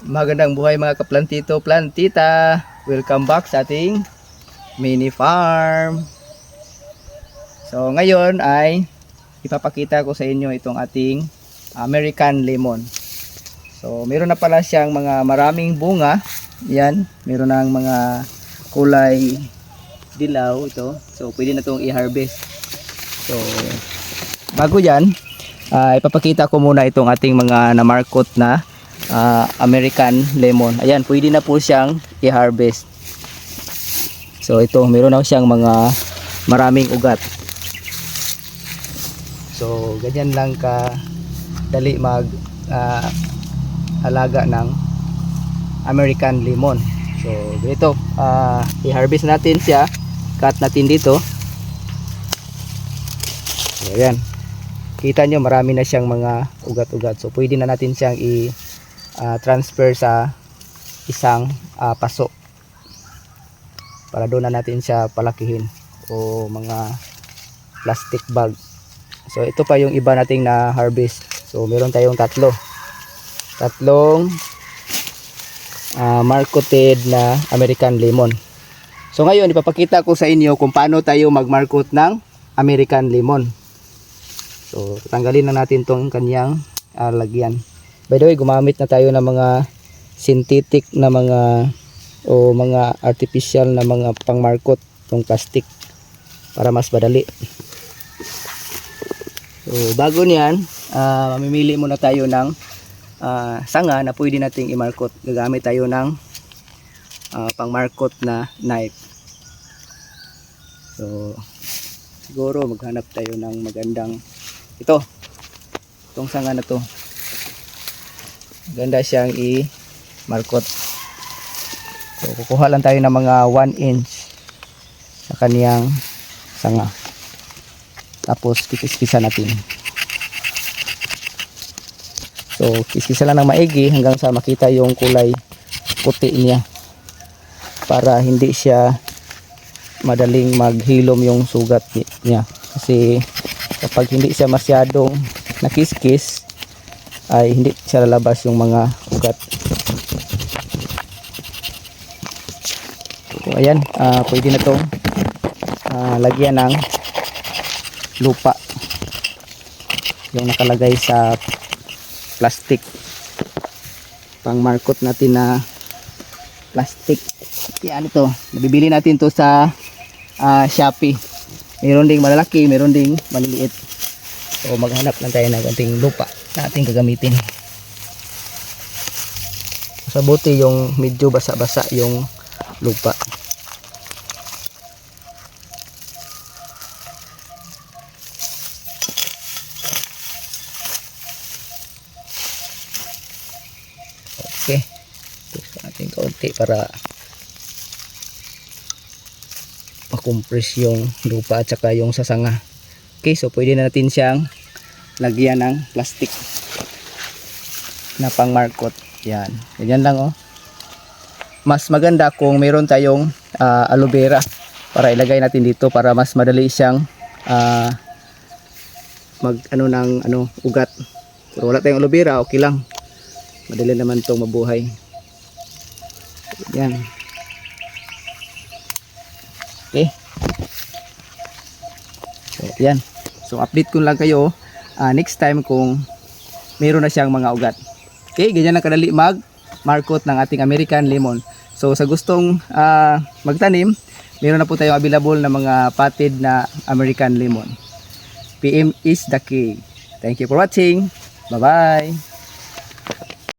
Magandang buhay mga kaplantito, plantita. Welcome back sa ating mini farm. So ngayon ay ipapakita ko sa inyo itong ating American lemon. So meron na pala siyang mga maraming bunga. Yan, meron ng mga kulay dilaw ito. So pwede na itong i-harvest. So bago yan, ipapakita ko muna itong ating mga na-markot na American lemon. Ayan, pwede na po siyang i-harvest. So ito, meron na siyang mga maraming ugat. So ganyan lang ka dali mag alaga ng American lemon. So ganito, i-harvest natin siya. Cut natin dito. So ayan, kita nyo marami na siyang mga ugat-ugat. So pwede na natin siyang transfer sa isang paso para doon na natin siya palakihin o mga plastic bag. So ito pa yung iba nating na harvest. So meron tayong tatlong marketed na American lemon. So ngayon ipapakita ko sa inyo kung paano tayo mag-market ng American lemon. So tanggalin na natin tong kanyang lagyan. By the way, gumamit na tayo ng mga synthetic na mga o mga artificial na mga pang-market tong plastic para mas madali. So bago niyan, mamimili muna tayo ng sanga na pwede nating i-market. Gagamit tayo ng pang-market na knife. So siguro maghanap tayo ng magandang itong sanga na to. Ganda siyang i-markot. So kukuha lang tayo ng mga 1 inch sa kaniyang sanga. Tapos kikis-kisa natin. So kikis-kisa lang ng maigi hanggang sa makita yung kulay puti niya. Para hindi siya madaling maghilom yung sugat niya. Kasi kapag hindi siya masyadong nakis-kis ay hindi siya lalabas yung mga ugat. So ayan, pwede na itong lagyan ng lupa yung nakalagay sa plastic, pang market natin na plastic. Yan ito, nabibili natin to sa Shopee. Meron ding malalaki, meron ding maliliit. So maghanap lang tayo ng konting lupa na ating gagamitin. Sa buti yung medyo basa-basa yung lupa. Okay, ito natin kaunti para pakumpres yung lupa at saka yung sasanga. Okay, so pwede na natin siyang lagyan ng plastic na pang market. Yan, ganyan lang oh. Mas maganda kung meron tayong aloe vera para ilagay natin dito para mas madali siyang mag ugat. Pero wala tayong aloe vera, okay lang. Madali naman itong mabuhay. Yan. Okay. So yan. So update ko lang kayo next time kung meron na siyang mga ugat. Okay, ganyan lang kadali mag-market ng ating American lemon. So sa gustong magtanim, meron na po tayong available na mga potted na American lemon. PM is the key. Thank you for watching. Bye-bye.